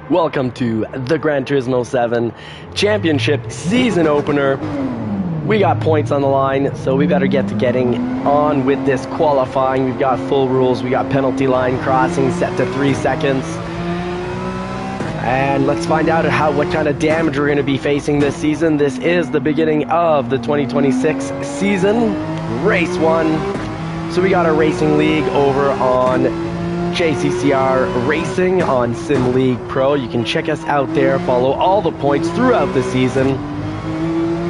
Welcome to the Gran Turismo 7 Championship Season Opener. We got points on the line, so we better get to getting on with this qualifying. We've got full rules. We got penalty line crossing set to 3 seconds. And let's find out what kind of damage we're going to be facing this season. This is the beginning of the 2026 season, Race 1. So we got our Racing League over on JCCR Racing on Sim League Pro. You can check us out there, follow all the points throughout the season,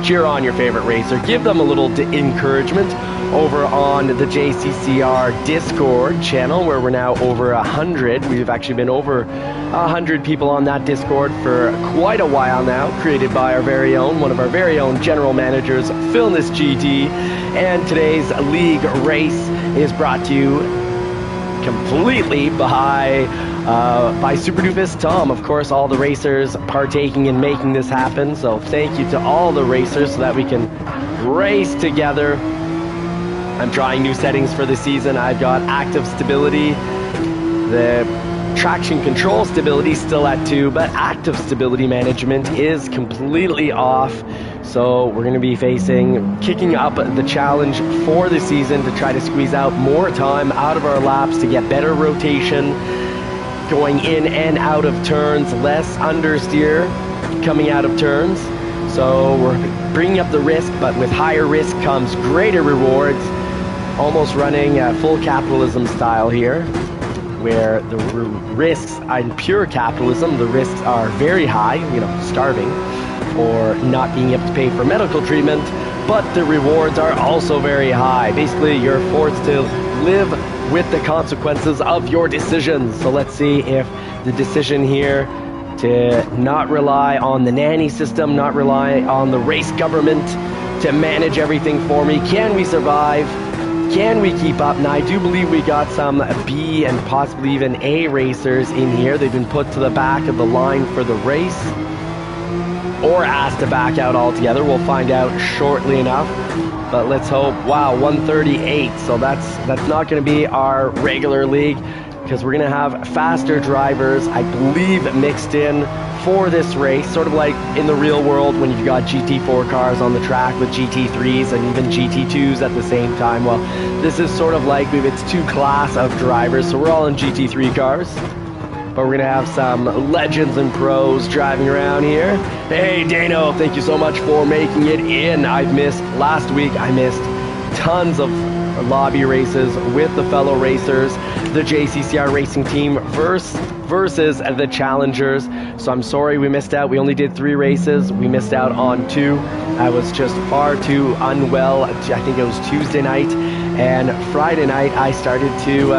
cheer on your favorite racer, give them a little encouragement over on the JCCR Discord channel, where we're now over 100. We've actually been over 100 people on that Discord for quite a while now, created by our very own, one of our very own general managers, Philness GT. And today's league race is brought to you completely by Super Doofus Tom. Of course, all the racers partaking in making this happen. So thank you to all the racers so that we can race together. I'm trying new settings for the season. I've got active stability. The traction control stability still at 2, but active stability management is completely off. So we're going to be kicking up the challenge for the season to try to squeeze out more time out of our laps to get better rotation, going in and out of turns, less understeer coming out of turns. So we're bringing up the risk, but with higher risk comes greater rewards. Almost running full capitalism style here, where the risks, in pure capitalism, the risks are very high, starving or not being able to pay for medical treatment, but the rewards are also very high. Basically, you're forced to live with the consequences of your decisions. So let's see if the decision here to not rely on the nanny system, not rely on the race government to manage everything for me. Can we survive? Can we keep up? Now, I do believe we got some B and possibly even A racers in here. They've been put to the back of the line for the race, or asked to back out altogether. We'll find out shortly enough. But let's hope. Wow, 138. So that's not going to be our regular league, because we're going to have faster drivers, I believe, mixed in for this race, sort of like in the real world when you've got GT4 cars on the track with GT3s and even GT2s at the same time. Well, this is sort of like it's 2 class of drivers, so we're all in GT3 cars, but we're gonna have some legends and pros driving around here. Hey Dano, thank you so much for making it in. Last week I missed tons of lobby races with the fellow racers, the JCCR racing team versus the challengers. So I'm sorry we missed out. We only did 3 races. We missed out on 2. I was just far too unwell. I think it was Tuesday night, and Friday night I started to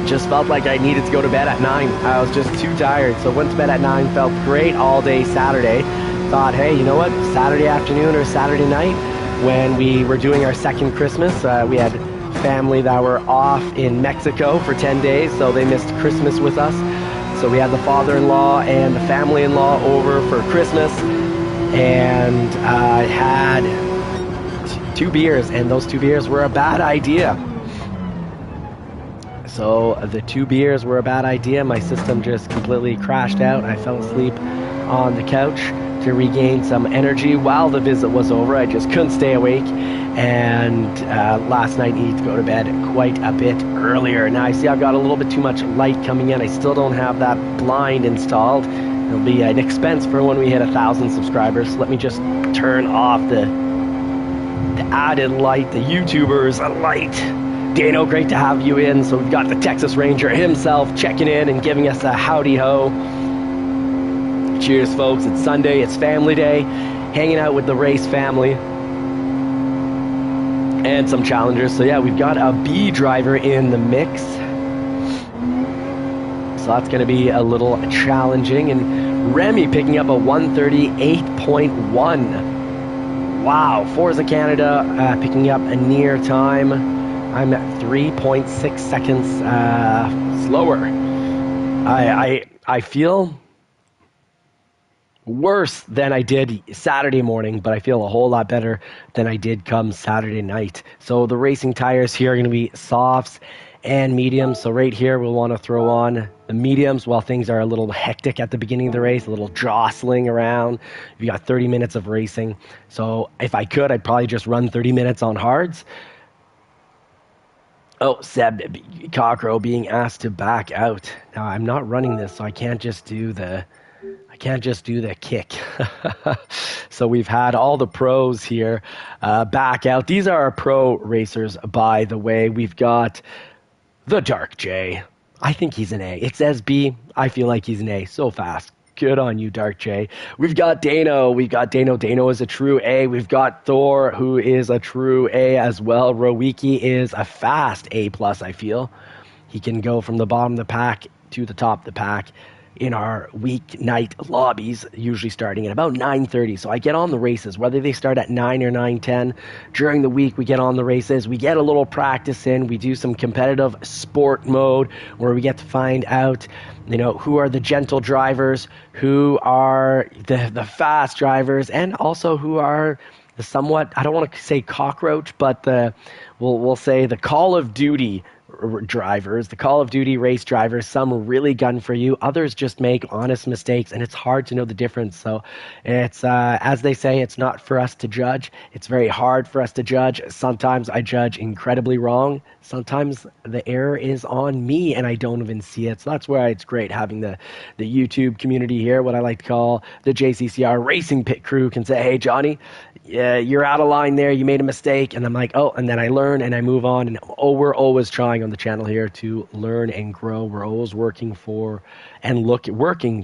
just felt like I needed to go to bed at 9. I was just too tired. So went to bed at 9, felt great all day Saturday. Thought, hey, you know what? Saturday afternoon or Saturday night, when we were doing our second Christmas, we had family that were off in Mexico for 10 days, so they missed Christmas with us. So we had the father-in-law and the family-in-law over for Christmas, and I had 2 beers, and those 2 beers were a bad idea. So the 2 beers were a bad idea. My system just completely crashed out. I fell asleep on the couch to regain some energy while the visit was over. I just couldn't stay awake, and last night needed to go to bed quite a bit earlier. Now I see I've got a little bit too much light coming in. I still don't have that blind installed. It'll be an expense for when we hit 1,000 subscribers. Let me just turn off the added light, the YouTubers light. Dano, great to have you in. So we've got the Texas Ranger himself checking in and giving us a howdy ho. Cheers, folks. It's Sunday. It's family day. Hanging out with the race family and some challengers. So yeah, we've got a B driver in the mix. So that's going to be a little challenging. And Remy picking up a 138.1. Wow. Forza Canada picking up a near time. I'm at 3.6 seconds slower. I feel worse than I did Saturday morning, but I feel a whole lot better than I did come Saturday night. So the racing tires here are going to be softs and mediums. So right here we'll want to throw on the mediums while things are a little hectic at the beginning of the race, a little jostling around. You got 30 minutes of racing. So if I could, I'd probably just run 30 minutes on hards. Oh, Seb Cockrow being asked to back out. Now I'm not running this, so I can't just do the kick. So we've had all the pros here back out. These are our pro racers, by the way. We've got the Dark J. I think he's an A. It says B. I feel like he's an A. So fast. Good on you, Dark J. We've got Dano. Dano is a true A. We've got Thor, who is a true A as well. Rowiki is a fast A+, I feel. He can go from the bottom of the pack to the top of the pack in our weeknight lobbies, usually starting at about 9:30. So I get on the races, whether they start at 9 or 9:10. During the week, we get on the races. We get a little practice in. We do some competitive sport mode where we get to find out, who are the gentle drivers, who are the fast drivers, and also who are the somewhat, I don't want to say cockroach, but we'll say the Call of Duty drivers, the Call of Duty race drivers. Some really gun for you, others just make honest mistakes, and it's hard to know the difference. So it's as they say, it's not for us to judge. It's very hard for us to judge. Sometimes I judge incredibly wrong. Sometimes the error is on me and I don't even see it. So that's why it's great having the YouTube community here, what I like to call the JCCR racing pit crew, can say, hey Johnny, yeah, you're out of line there, you made a mistake. And I'm like, oh, and then I learn and I move on. And we're always trying on the channel here to learn and grow. We're always working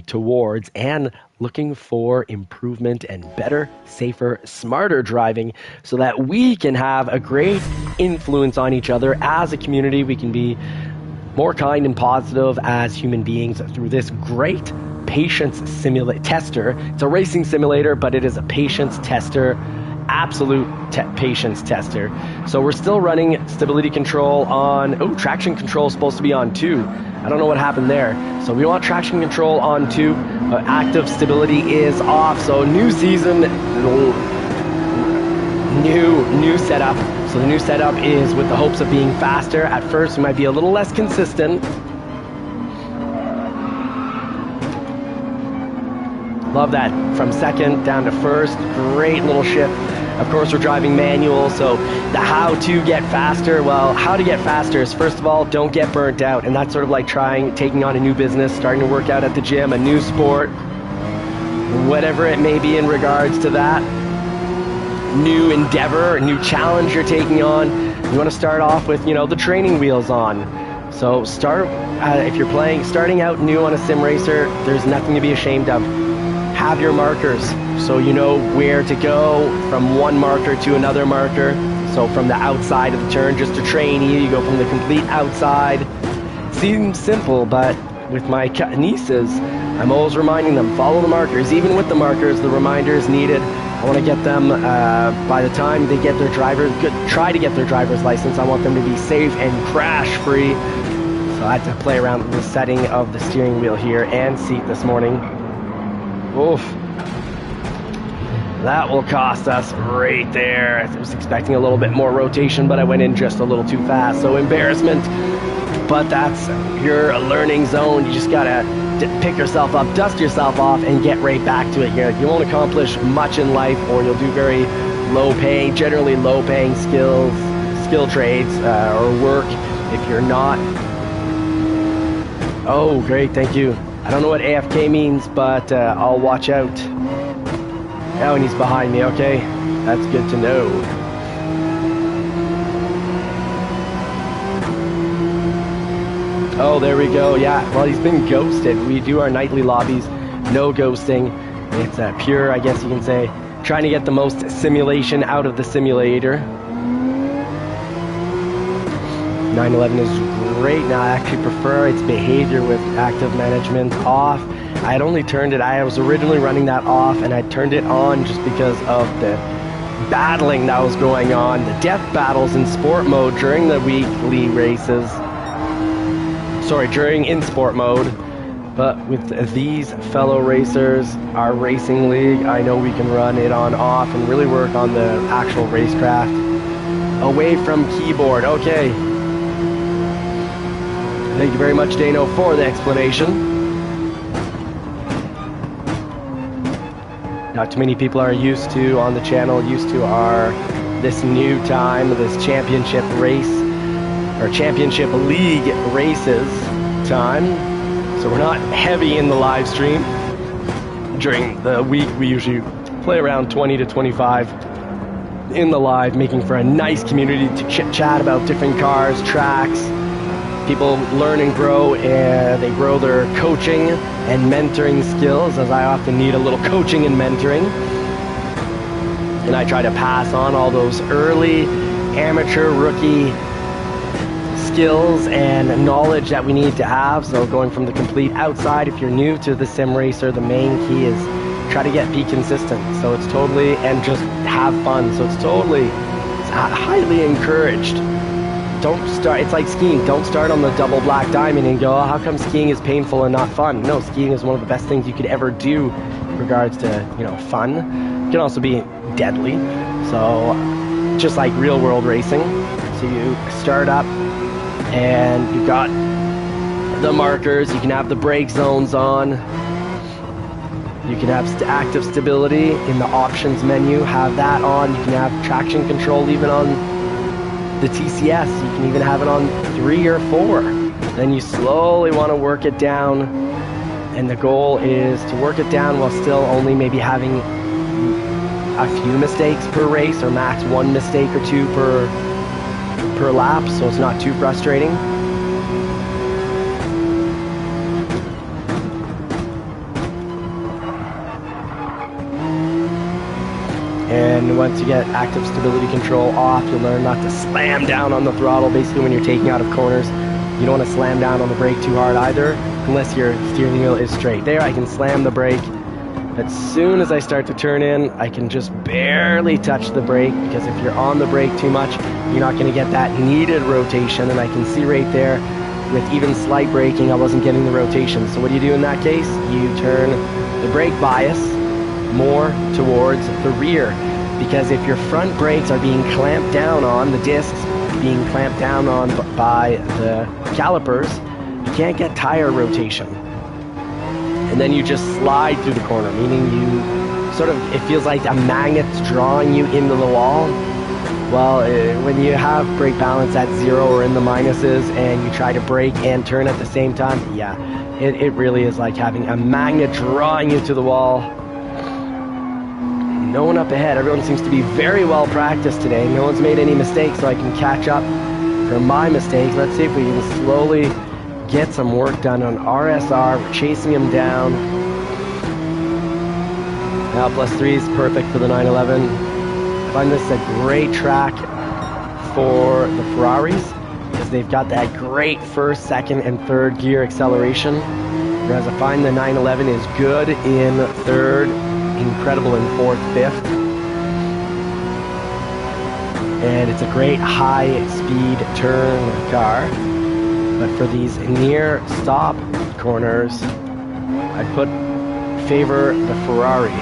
towards and looking for improvement and better, safer, smarter driving so that we can have a great influence on each other as a community. We can be more kind and positive as human beings through this great patience tester. It's a racing simulator, but it is a patience tester, absolute patience tester. So we're still running stability control on, traction control is supposed to be on 2. I don't know what happened there. So we want traction control on 2. Active stability is off. So new season, new setup. So the new setup is with the hopes of being faster. At first, we might be a little less consistent. Love that. From second down to first. Great little shift. Of course, we're driving manual, so the how to get faster. Well, how to get faster is, first of all, don't get burnt out. And that's sort of like taking on a new business, starting to work out at the gym, a new sport, whatever it may be in regards to that. New endeavor, a new challenge you're taking on. You want to start off with, the training wheels on. So if you're starting out new on a sim racer, there's nothing to be ashamed of. Have your markers, so you know where to go from one marker to another marker. So from the outside of the turn, just to train you go from the complete outside. Seems simple, but with my nieces, I'm always reminding them, follow the markers. Even with the markers, the reminder is needed. I want to get them, by the time they get try to get their driver's license, I want them to be safe and crash-free. So I had to play around with the setting of the steering wheel here and seat this morning. Oof. That will cost us right there. I was expecting a little bit more rotation, but I went in just a little too fast. So embarrassment, but that's your learning zone. You just gotta pick yourself up, dust yourself off, and get right back to it here. You won't accomplish much in life, or you'll do very generally low-paying skill trades or work if you're not. Oh, great, thank you. I don't know what AFK means, but I'll watch out. Oh, and he's behind me, okay. That's good to know. Oh, there we go, yeah. Well, he's been ghosted. We do our nightly lobbies, no ghosting. It's pure, I guess you can say, trying to get the most simulation out of the simulator. 911 is great. Now I actually prefer its behavior with active management off. I had only turned it, I was originally running that off, and I turned it on just because of the battling that was going on, the death battles in sport mode during the weekly races. In sport mode. But with these fellow racers, our racing league, I know we can run it on off and really work on the actual racecraft. Away from keyboard, okay. Thank you very much, Dano, for the explanation. Not too many people are used to, on the channel, this new time, this championship race, or championship league races time. So we're not heavy in the live stream. During the week, we usually play around 20 to 25 in the live, making for a nice community to chit-chat about different cars, tracks. People learn and grow, and they grow their coaching and mentoring skills, as I often need a little coaching and mentoring. And I try to pass on all those early amateur rookie skills and knowledge that we need to have. So going from the complete outside, if you're new to the sim racer, the main key is try to be consistent. So it's totally, and just have fun. So it's highly encouraged. Don't start, it's like skiing. Don't start on the double black diamond and go, oh, how come skiing is painful and not fun? No, skiing is one of the best things you could ever do in regards to, fun. It can also be deadly. So just like real world racing. So you start up and you've got the markers. You can have the brake zones on. You can have active stability in the options menu. Have that on. You can have traction control even on the TCS. You can even have it on 3 or 4. Then you slowly want to work it down, and the goal is to work it down while still only maybe having a few mistakes per race, or max 1 mistake or 2 per lap, so it's not too frustrating. And once you get active stability control off, you'll learn not to slam down on the throttle. Basically, when you're taking out of corners, you don't want to slam down on the brake too hard either, unless your steering wheel is straight. There, I can slam the brake. As soon as I start to turn in, I can just barely touch the brake, because if you're on the brake too much, you're not going to get that needed rotation. And I can see right there, with even slight braking, I wasn't getting the rotation. So what do you do in that case? You turn the brake bias more towards the rear, because if your front brakes are being clamped down on, the discs being clamped down on by the calipers, you can't get tire rotation. And then you just slide through the corner, meaning you sort of, it feels like a magnet's drawing you into the wall. Well, when you have brake balance at 0 or in the minuses, and you try to brake and turn at the same time, yeah, it really is like having a magnet drawing you to the wall. No one up ahead. Everyone seems to be very well practiced today. No one's made any mistakes, so I can catch up for my mistakes. Let's see if we can slowly get some work done on RSR. We're chasing him down. Now +3 is perfect for the 911. I find this a great track for the Ferraris, because they've got that great first, second, and third gear acceleration. Whereas I find the 911 is good in third, incredible in fourth, fifth, and it's a great high-speed turn car. But for these near stop corners, I favor the Ferrari.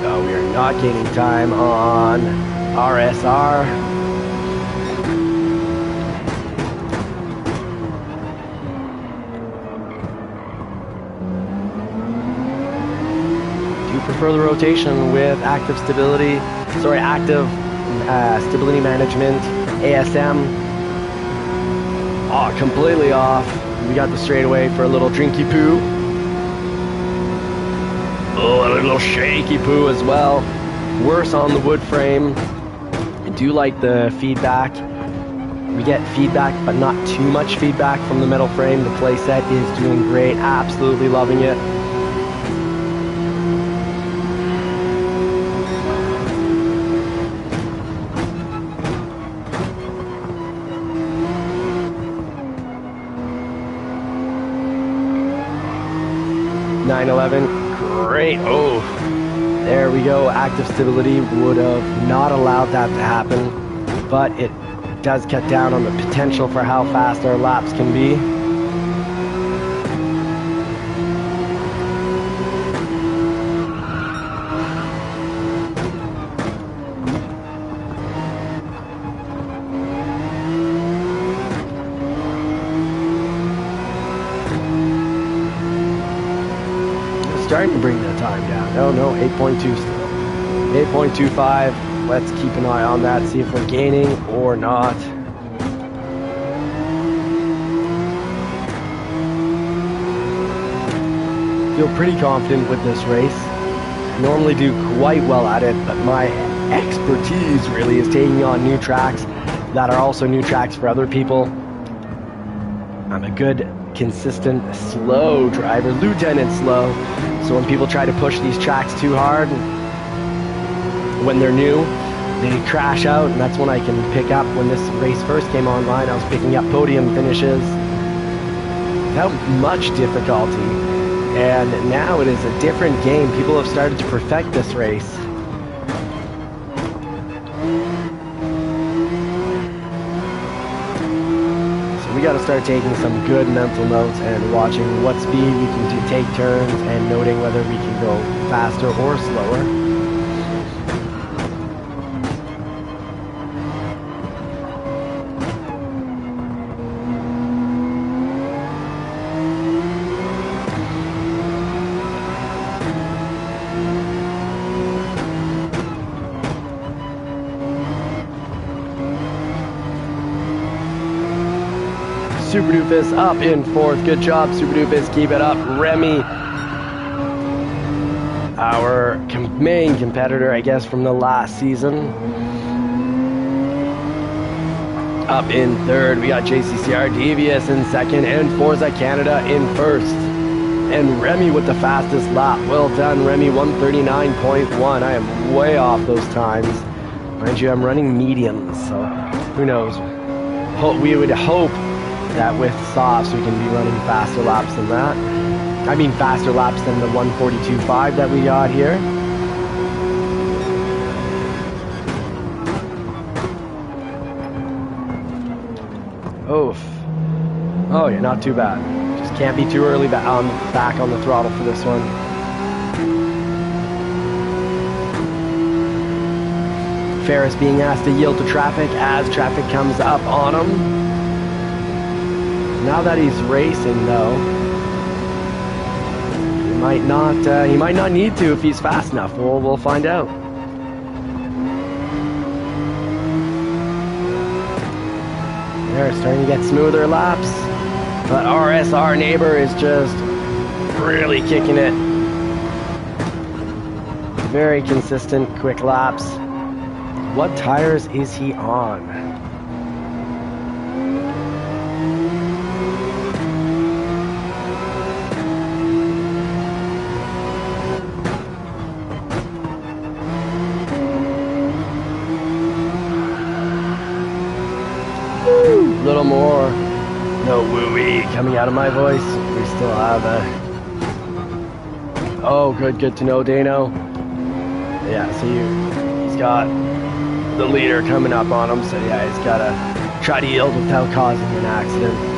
Oh, we are not gaining time on RSR. Prefer the rotation with active stability management, ASM. Oh, completely off. We got the straightaway for a little drinky poo. Oh, a little shaky poo as well. Worse on the wood frame. I do like the feedback. We get feedback, but not too much feedback from the metal frame. The playset is doing great. Absolutely loving it. Great. Oh, there we go. Active stability would have not allowed that to happen, but it does cut down on the potential for how fast our laps can be. starting to bring the time down. Oh no, 8.2 still. 8.25. Let's keep an eye on that, see if we're gaining or not. Feel pretty confident with this race. Normally do quite well at it, but my expertise really is taking on new tracks that are also new tracks for other people. I'm a good, consistent, slow driver, lieutenant slow. So when people try to push these tracks too hard, when they're new, they crash out, and that's when I can pick up. When this race first came online, I was picking up podium finishes without much difficulty. And now it is a different game. People have started to perfect this race. So we got to start taking some good mental notes and watching what speed we can do, take turns, and noting whether we can go faster or slower. Super Doofus up in fourth. Good job, Super Doofus. Keep it up. Remy, our main competitor, I guess, from the last season, up in third. We got JCCR Devious in second and Forza Canada in first. And Remy with the fastest lap. Well done, Remy. 139.1. I am way off those times. Mind you, I'm running mediums, so who knows. We would hope that with softs we can be running faster laps than that. I mean faster laps than the 142.5 that we got here. Oof. Oh yeah, not too bad. Just can't be too early back on the throttle for this one. Ferris being asked to yield to traffic as traffic comes up on him. Now that he's racing, though, he might not need to if he's fast enough. We'll find out. They're starting to get smoother laps, but RSR neighbor is just really kicking it. Very consistent, quick laps. What tires is he on? Little more, no woo-wee coming out of my voice. We still have a... Oh, good to know, Dano. Yeah, so he's got the leader coming up on him, so yeah, he's got to try to yield without causing an accident.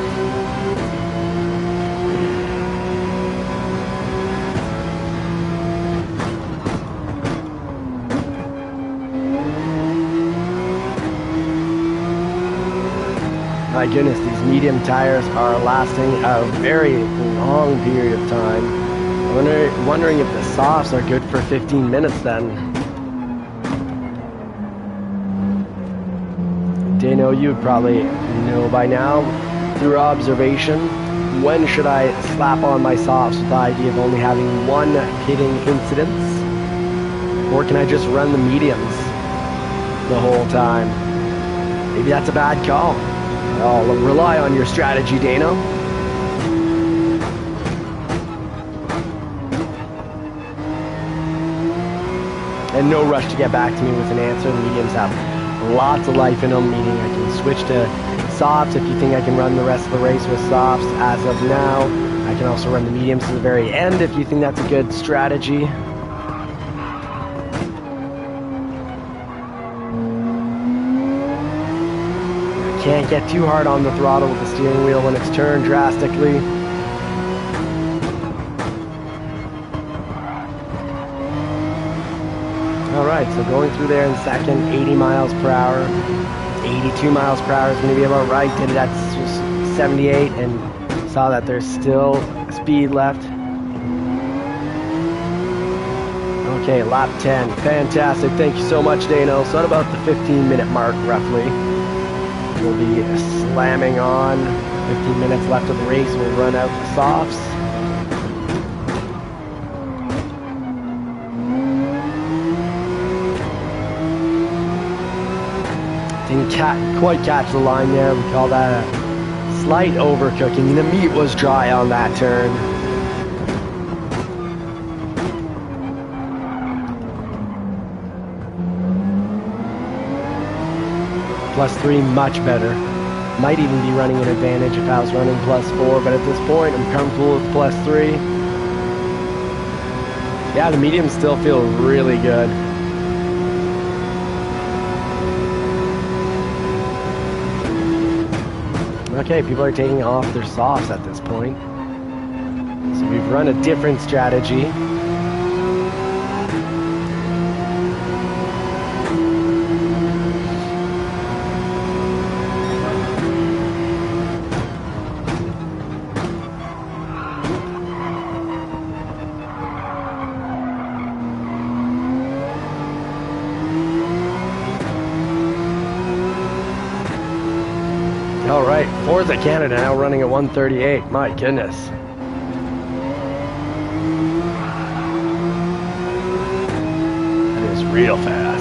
My goodness, these medium tires are lasting a very long period of time. I'm wondering if the softs are good for 15 minutes then. Dano, you'd probably know by now through observation. When should I slap on my softs with the idea of only having one pitting incident? Or can I just run the mediums the whole time? Maybe that's a bad call. I'll rely on your strategy, Dano. And no rush to get back to me with an answer. The mediums have lots of life in them, meaning I can switch to softs if you think I can run the rest of the race with softs. As of now, I can also run the mediums to the very end if you think that's a good strategy. Can't get too hard on the throttle with the steering wheel when it's turned drastically. Alright, so going through there in second, 80 miles per hour. 82 miles per hour is going to be about right. Did it at 78 and saw that there's still speed left. Okay, lap 10. Fantastic. Thank you so much, Dano. So at about the 15-minute mark, roughly, we'll be slamming on. 15 minutes left of the race. We'll run out the softs. Didn't quite catch the line there. We call that a slight overcooking. The meat was dry on that turn. +3, much better. Might even be running an advantage if I was running +4, but at this point I'm comfortable with +3. Yeah, the mediums still feel really good. Okay, people are taking off their softs at this point. So we've run a different strategy. All right, Forza Canada now running at 138. My goodness. That is real fast.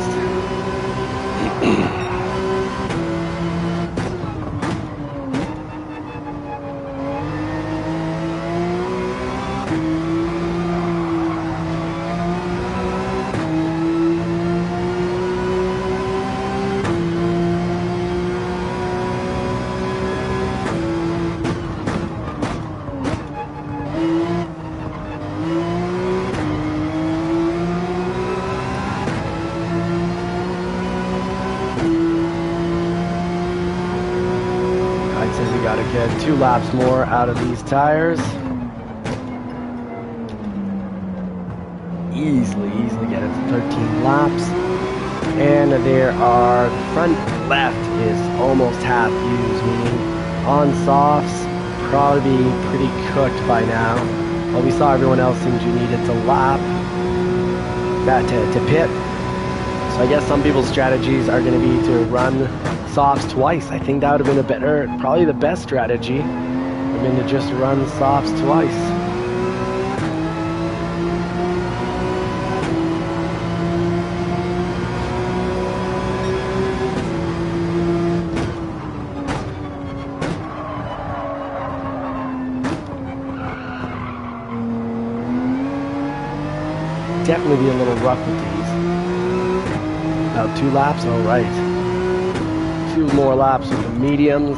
Got to get 2 laps more out of these tires. Easily get it to 13 laps. And there are, the front left is almost half used, meaning on softs, probably be pretty cooked by now. Well, we saw everyone else seemed to need it to lap, to pit. So I guess some people's strategies are going to be to run softs twice. I think that would have been a better, probably the best strategy, would have been to just run softs twice. Definitely be a little rough with these. About 2 laps, all right. 2 more laps with the mediums.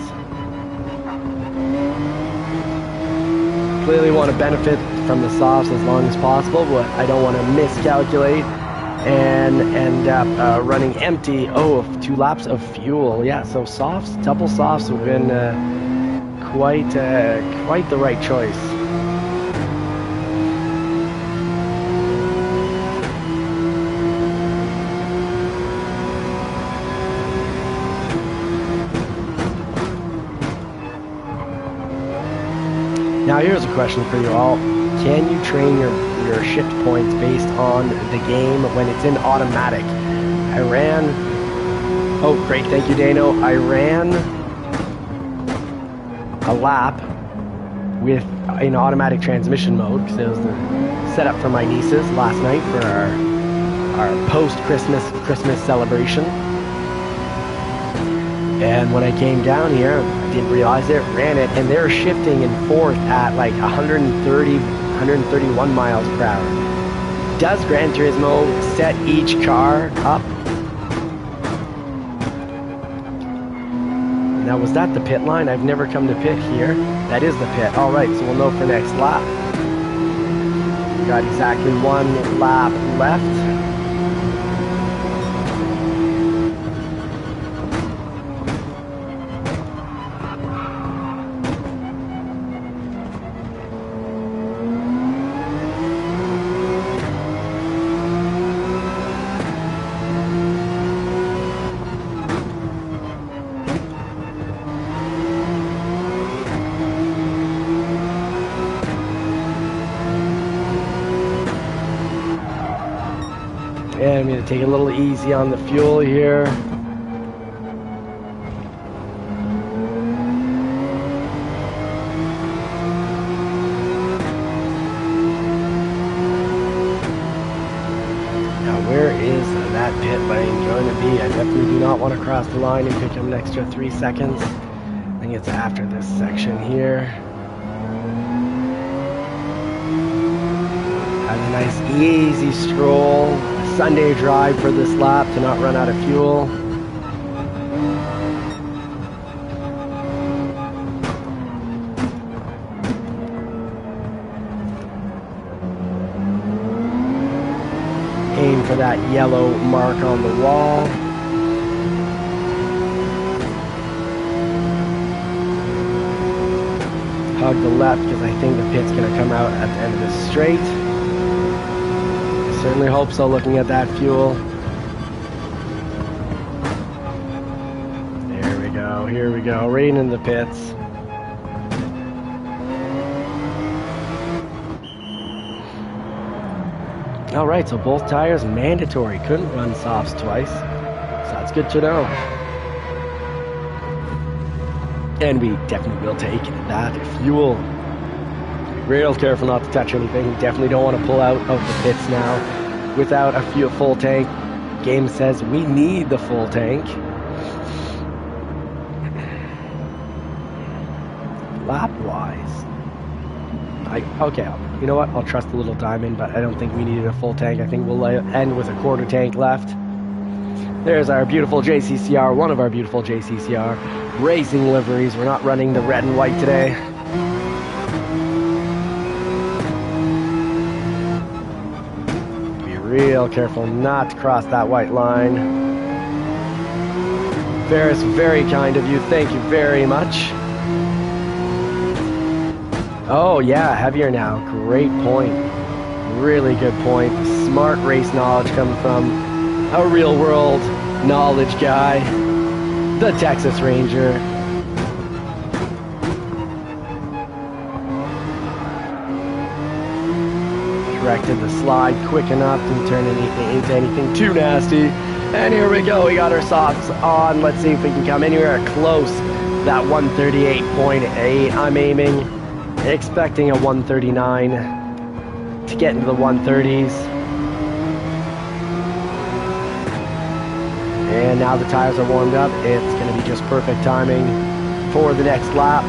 Clearly want to benefit from the softs as long as possible, but I don't want to miscalculate and end up running empty. Oh, 2 laps of fuel. Yeah, so softs, double softs would have been quite the right choice. Now here's a question for you all. Can you train your shift points based on the game when it's in automatic? I ran... Oh, great, thank you, Dano. I ran a lap with in automatic transmission mode because it was the setup for my nieces last night for our post-Christmas celebration. And when I came down here, I didn't realize it, ran it, and they were shifting in 4th at like 131 miles per hour. Does Gran Turismo set each car up? Now, was that the pit line? I've never come to pit here. That is the pit. All right, so we'll know for next lap. We got exactly 1 lap left. I'm going to take it a little easy on the fuel here. Now where is that pit lane going to be? I definitely do not want to cross the line and pick up an extra 3 seconds. I think it's after this section here. Have a nice easy stroll, Sunday drive for this lap to not run out of fuel. Aim for that yellow mark on the wall. Hug the left because I think the pit's going to come out at the end of this straight. Certainly hope so, looking at that fuel. There we go, here we go, right in the pits. Alright, so both tires mandatory, couldn't run softs twice. So that's good to know. And we definitely will take that fuel. Real careful not to touch anything. We definitely don't want to pull out of the pits now without a full tank. Game says we need the full tank. Lap-wise, okay, you know what? I'll trust the little diamond, but I don't think we needed a full tank. I think we'll end with a quarter tank left. There's our beautiful JCCR, one of our beautiful JCCR racing liveries. We're not running the red and white today. Real careful not to cross that white line. Ferris, very kind of you. Thank you very much. Oh yeah, heavier now. Great point. Really good point. Smart race knowledge coming from a real world knowledge guy, the Texas Ranger. Corrected the slide quick enough, didn't turn anything into anything too nasty. And here we go, we got our softs on. Let's see if we can come anywhere close. That 138.8, I'm aiming, expecting a 139 to get into the 130s. And now the tires are warmed up. It's going to be just perfect timing for the next lap.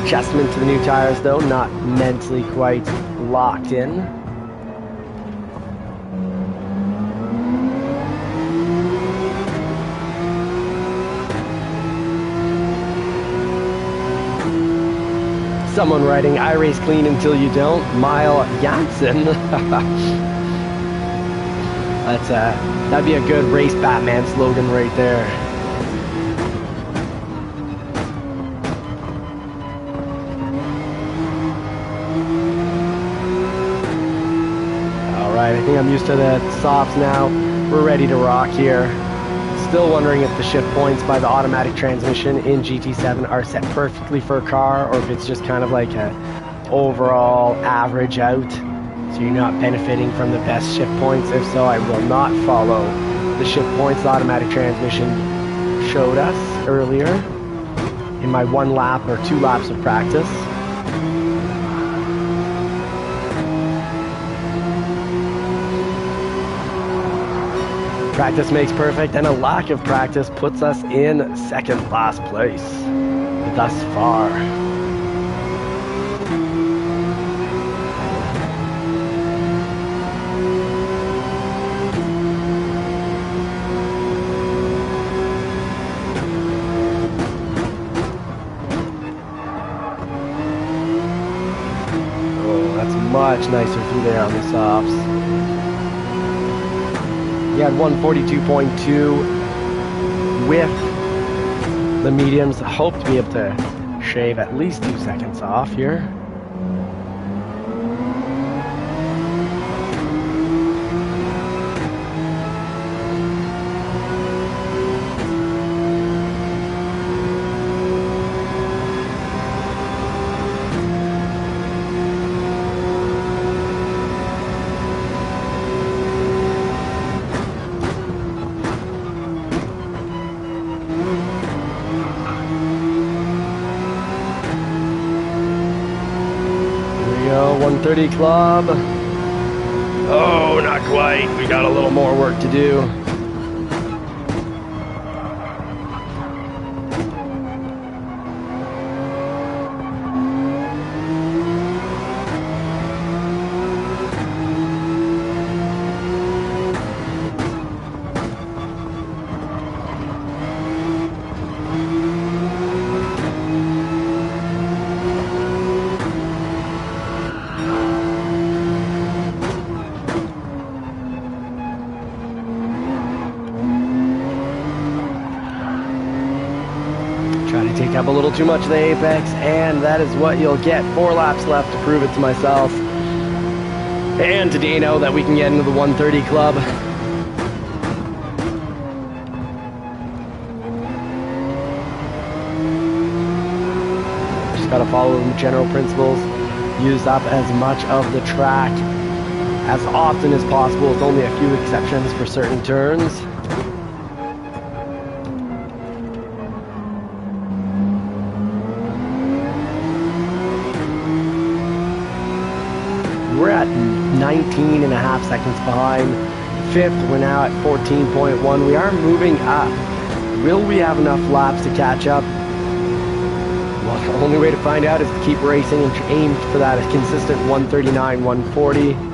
Adjustment to the new tires though, not mentally quite locked in. Someone writing, I race clean until you don't. Mile Janssen. That'd be a good race Batman slogan right there. Alright, I think I'm used to the softs now. We're ready to rock here. Still wondering if the shift points by the automatic transmission in GT7 are set perfectly for a car, or if it's just kind of like a overall average out, so you're not benefiting from the best shift points. If so, I will not follow the shift points the automatic transmission showed us earlier in my 1 lap or 2 laps of practice. Practice makes perfect, and a lack of practice puts us in second last place thus far. Oh, that's much nicer through there on the softs. He had 142.2 with the mediums. Hope to be able to shave at least 2 seconds off here. 130 club. Oh, not quite. We got a little more work to do. Take up a little too much of the apex, and that is what you'll get. 4 laps left to prove it to myself and to Dano that we can get into the 130 club. Just gotta follow the general principles, use up as much of the track as often as possible, with only a few exceptions for certain turns. We're at 19.5 seconds behind. 5th, we're now at 14.1. We are moving up. Will we have enough laps to catch up? Well, the only way to find out is to keep racing and aim for that consistent 139, 140.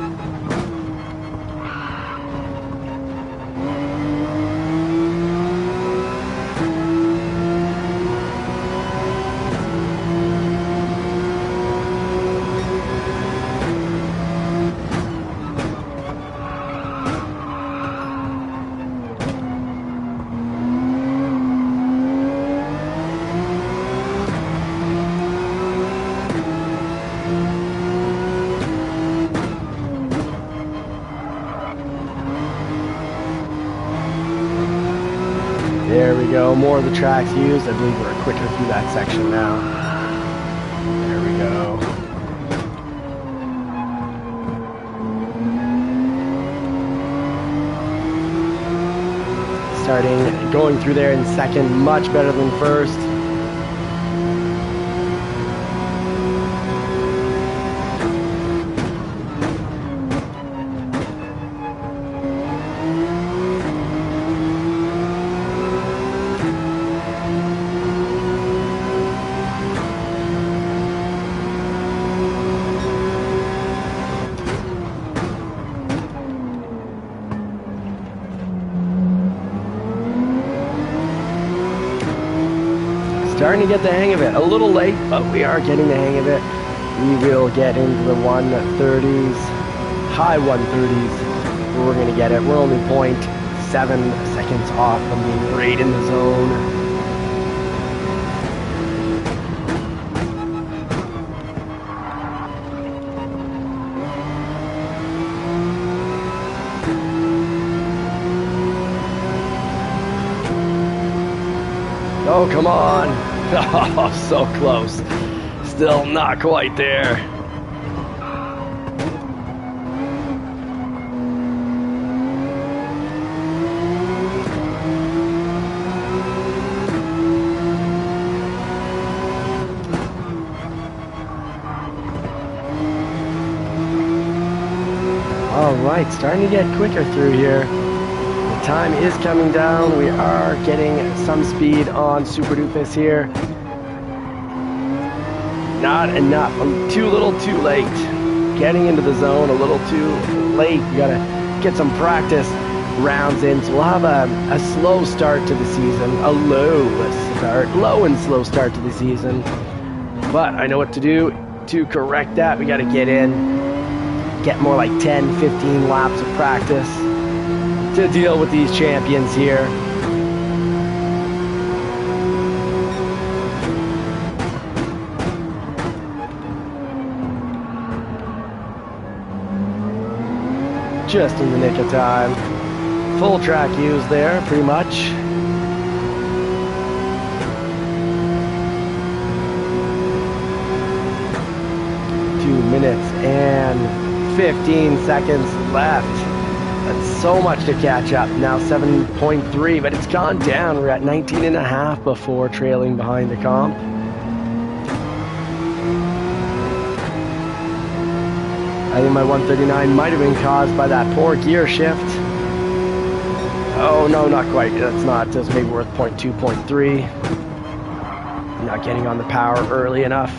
There we go, more of the tracks used. I believe we're quicker through that section now. There we go. Going through there in second, much better than first. Starting to get the hang of it. A little late, but we are getting the hang of it. We will get into the 130s, high 130s. We're going to get it. We're only 0.7 seconds off from being right in the zone. Oh, come on. Oh, so close. Still not quite there. All right, starting to get quicker through here. Time is coming down. We are getting some speed on Super Doofus here. Not enough. I'm too little too late. Getting into the zone a little too late. We gotta get some practice rounds in. So we'll have a slow start to the season. A low and slow start to the season. But I know what to do to correct that. We gotta get in, get more like 10, 15 laps of practice to deal with these champions here. Just in the nick of time. Full track used there, pretty much. Two minutes and 15 seconds left. That's so much to catch up. Now 7.3, but it's gone down. We're at 19.5 before trailing behind the comp. I think my 139 might have been caused by that poor gear shift. Oh, no, not quite. That's not. That's maybe worth 0.2, 0.3. Not getting on the power early enough.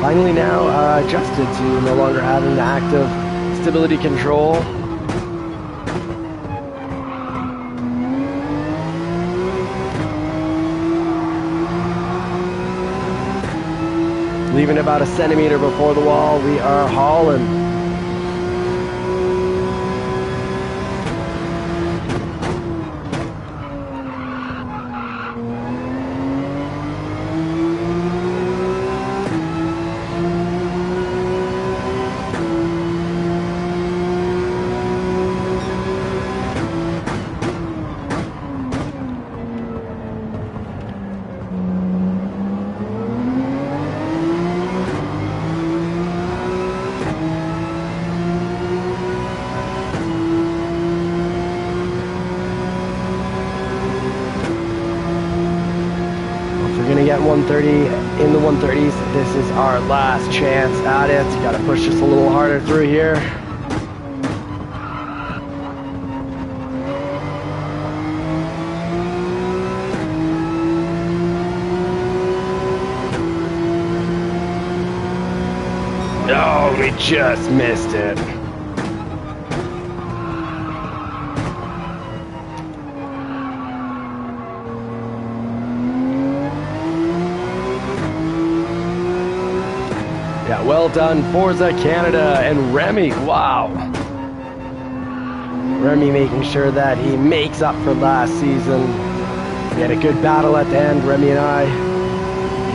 Finally now adjusted to no longer having the active stability control. Leaving about a centimeter before the wall, we are hauling. Get 130 in the 130s. This is our last chance at it. Got to push just a little harder through here. Oh, we just missed it. Yeah, well done, Forza Canada and Remy. Wow. Remy making sure that he makes up for last season. We had a good battle at the end, Remy and I.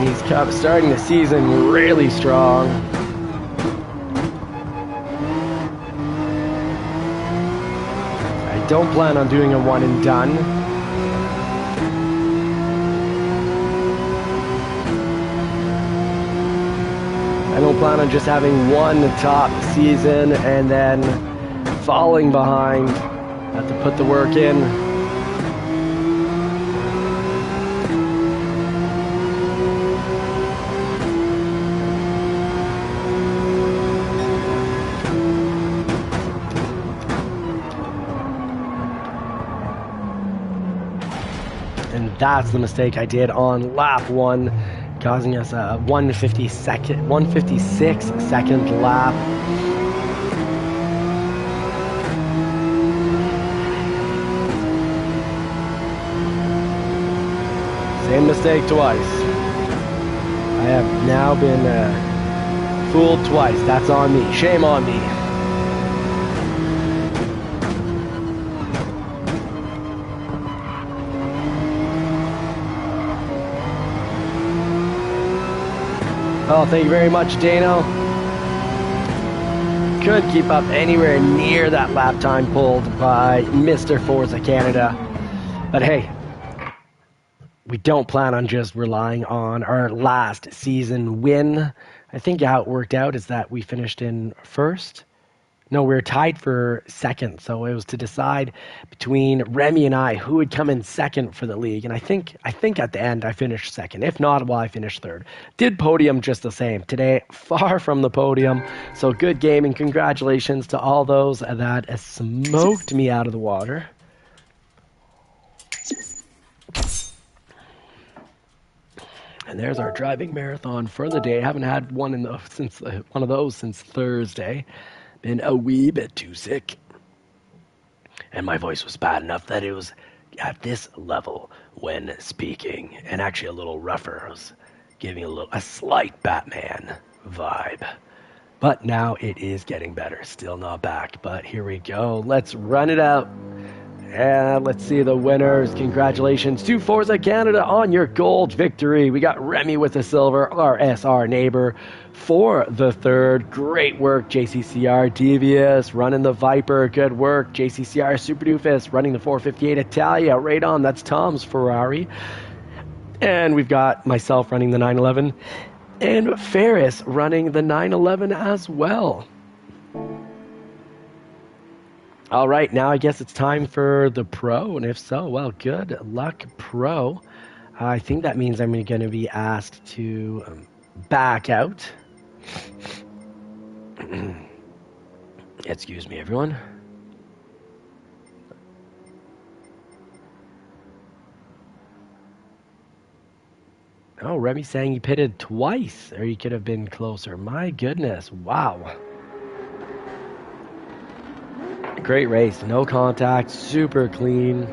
He's starting the season really strong. I don't plan on doing a one and done. I don't plan on just having one top season and then falling behind. Have to put the work in. And that's the mistake I did on lap one, causing us a 156 second lap. Same mistake twice. I have now been fooled twice. That's on me. Shame on me. Oh, thank you very much, Dano. Couldn't keep up anywhere near that lap time pulled by Mr. Forza Canada. But hey, we don't plan on just relying on our last season win. I think how it worked out is that we finished in first. No, we were tied for second, so it was to decide between Remy and I who would come in second for the league. And I think at the end I finished second. If not, well, I finished third. Did podium just the same. Today, far from the podium. So good game, and congratulations to all those that smoked me out of the water. And there's our driving marathon for the day. Haven't had one of those since Thursday. Been a wee bit too sick. And my voice was bad enough that it was at this level when speaking. And actually a little rougher. I was giving a slight Batman vibe. But now it is getting better. Still not back. But here we go. Let's run it out. And let's see the winners. Congratulations to Forza Canada on your gold victory. We got Remy with the silver, our SR neighbor for the third. Great work, JCCR Devious, running the Viper. Good work, JCCR Super Doofus, running the 458 Italia. Right on, that's Tom's Ferrari. And we've got myself running the 911. And Ferris running the 911 as well. All right, now I guess it's time for the pro, and if so, well, good luck, pro. I think that means I'm going to be asked to back out. Excuse me, everyone. Oh, Remy saying he pitted twice, or he could have been closer. My goodness, wow. Great race, no contact, super clean.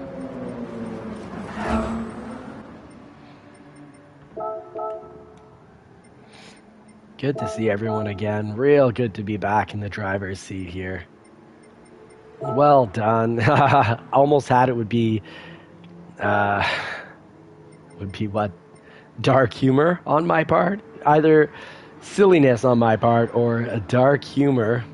Good to see everyone again. Real good to be back in the driver's seat here. Well done. Almost had it would be what? Dark humor on my part. Either silliness on my part or a dark humor.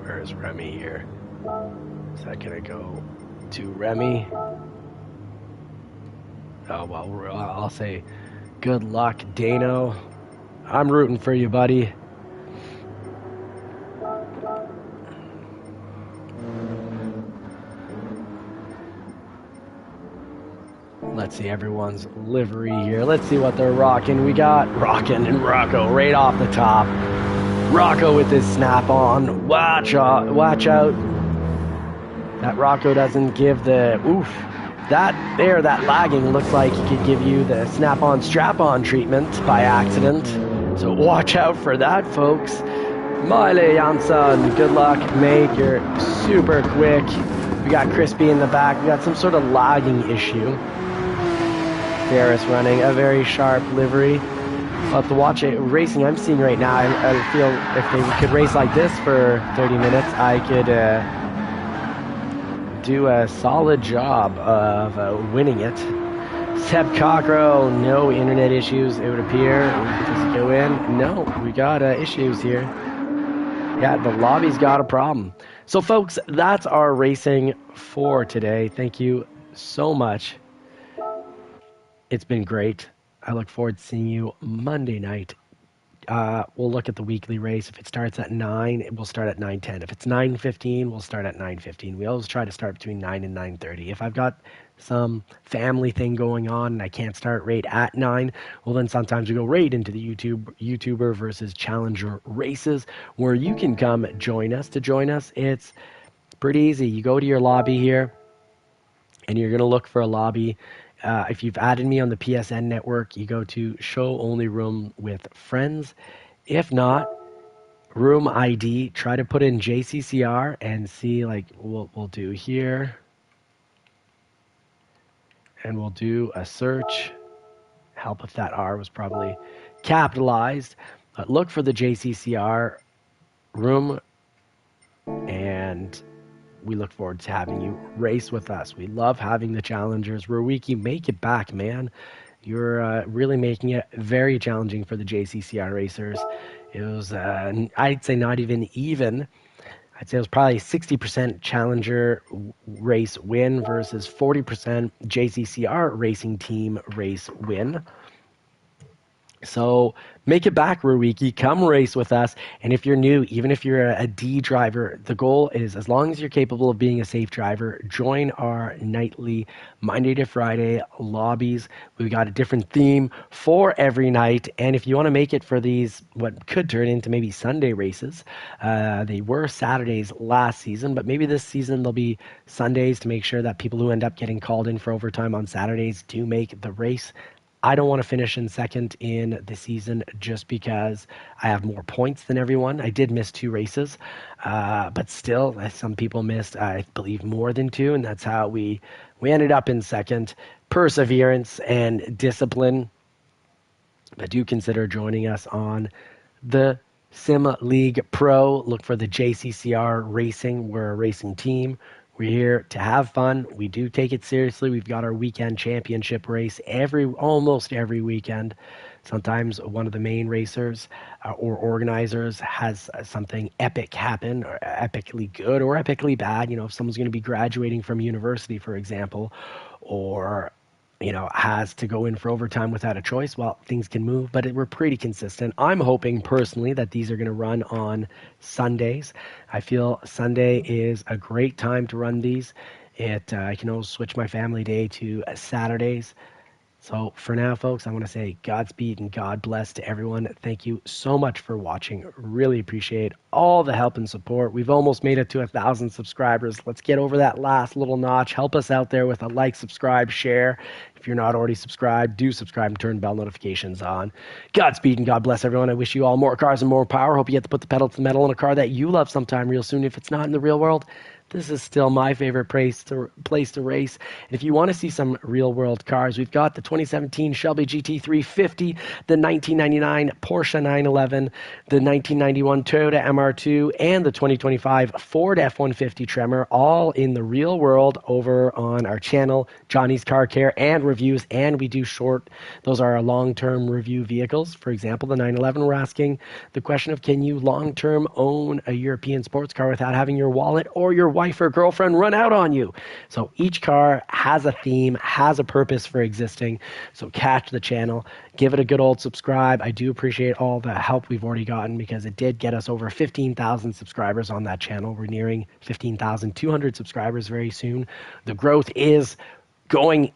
Where's Remy here? Is that gonna go to Remy? Oh, well, I'll say good luck, Dano. I'm rooting for you, buddy. Let's see everyone's livery here. Let's see what they're rocking. We got Rockin' and Rocco right off the top. Rocco with his snap-on. Watch out. That Rocco doesn't give the oof. That lagging looks like he could give you the snap-on, strap-on treatment by accident. So watch out for that, folks. Miley Jansson, good luck, mate. You're super quick. We got Crispy in the back. We got some sort of lagging issue. Ferris running a very sharp livery. But the racing I'm seeing right now, I feel if they could race like this for 30 minutes, I could do a solid job of winning it. Seb Cockrell, no internet issues, it would appear. Does it go in? No, we got issues here. Yeah, the lobby's got a problem. So, folks, that's our racing for today. Thank you so much. It's been great. I look forward to seeing you Monday night. We'll look at the weekly race. If it starts at 9, it will start at 9:10. If it's 9:15, we'll start at 9:15. We always try to start between 9 and 9:30. If I've got some family thing going on and I can't start right at 9, well, then sometimes we go right into the YouTuber versus Challenger races, where you can come join us. To join us, it's pretty easy. You go to your lobby here, and you're going to look for a lobby. If you've added me on the PSN network, you go to show only room with friends. If not, room ID, try to put in JCCR and see like we'll do here. And we'll do a search. Help if that R was probably capitalized. Look for the JCCR room, and we look forward to having you race with us. We love having the challengers. Rowiki, make it back, man. You're really making it very challenging for the JCCR racers. It was, I'd say not even. I'd say it was probably 60% challenger race win versus 40% JCCR racing team race win. So make it back, Ruwiki. Come race with us. And if you're new, even if you're a D driver, the goal is, as long as you're capable of being a safe driver, join our nightly Monday to Friday lobbies. We've got a different theme for every night. And if you want to make it for these, what could turn into maybe Sunday races, they were Saturdays last season, but maybe this season they'll be Sundays to make sure that people who end up getting called in for overtime on Saturdays do make the race. I don't want to finish in second in the season just because I have more points than everyone. I did miss 2 races, but still, some people missed, I believe, more than 2, and that's how we ended up in second. Perseverance and discipline. But do consider joining us on the Sim League Pro. Look for the JCCR Racing. We're a racing team. We're here to have fun. We do take it seriously. We've got our weekend championship race almost every weekend. Sometimes one of the main racers or organizers has something epic happen, or epically good or epically bad. You know, if someone's going to be graduating from university, for example, or has to go in for overtime without a choice, well, things can move, but we're pretty consistent. I'm hoping personally that these are going to run on Sundays. I feel Sunday is a great time to run these. I can always switch my family day to Saturdays. So for now, folks, I want to say Godspeed and God bless to everyone. Thank you so much for watching. Really appreciate all the help and support. We've almost made it to 1,000 subscribers. Let's get over that last little notch. Help us out there with a like, subscribe, share. If you're not already subscribed, do subscribe and turn bell notifications on. Godspeed and God bless everyone. I wish you all more cars and more power. Hope you get to put the pedal to the metal in a car that you love sometime real soon. If it's not in the real world, this is still my favorite place to race. And if you want to see some real world cars, we've got the 2017 Shelby GT350, the 1999 Porsche 911, the 1991 Toyota MR2, and the 2025 Ford F-150 Tremor, all in the real world over on our channel, Johnny's Car Care and Reviews. And we do those are our long-term review vehicles. For example, the 911, we're asking the question of, can you long-term own a European sports car without having your wallet or your wife or girlfriend run out on you? So each car has a theme, has a purpose for existing. So catch the channel, give it a good old subscribe. I do appreciate all the help we've already gotten, because it did get us over 15,000 subscribers on that channel. We're nearing 15,200 subscribers very soon. The growth is going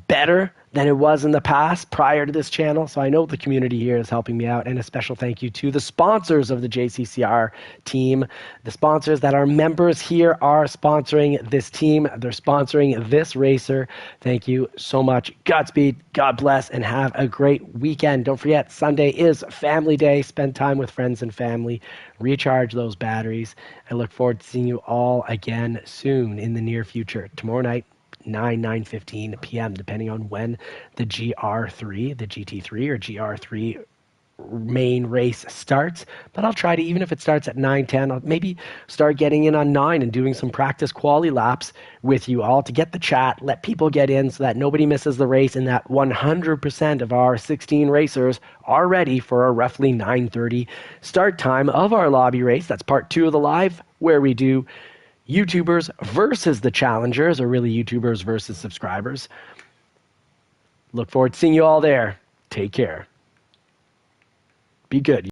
better than it was in the past prior to this channel. So I know the community here is helping me out. And a special thank you to the sponsors of the JCCR team. The sponsors that are members here are sponsoring this team. They're sponsoring this racer. Thank you so much. Godspeed, God bless, and have a great weekend. Don't forget, Sunday is family day. Spend time with friends and family. Recharge those batteries. I look forward to seeing you all again soon in the near future. Tomorrow night, 9:15 p.m., depending on when the GR3, the GT3 or GR3 main race starts. But I'll try to, even if it starts at 9:10, I'll maybe start getting in on 9 and doing some practice quali laps with you all to get the chat, let people get in so that nobody misses the race, and that 100% of our 16 racers are ready for a roughly 9:30 start time of our lobby race. That's part 2 of the live, where we do YouTubers versus the challengers, or really YouTubers versus subscribers. Look forward to seeing you all there. Take care. Be good.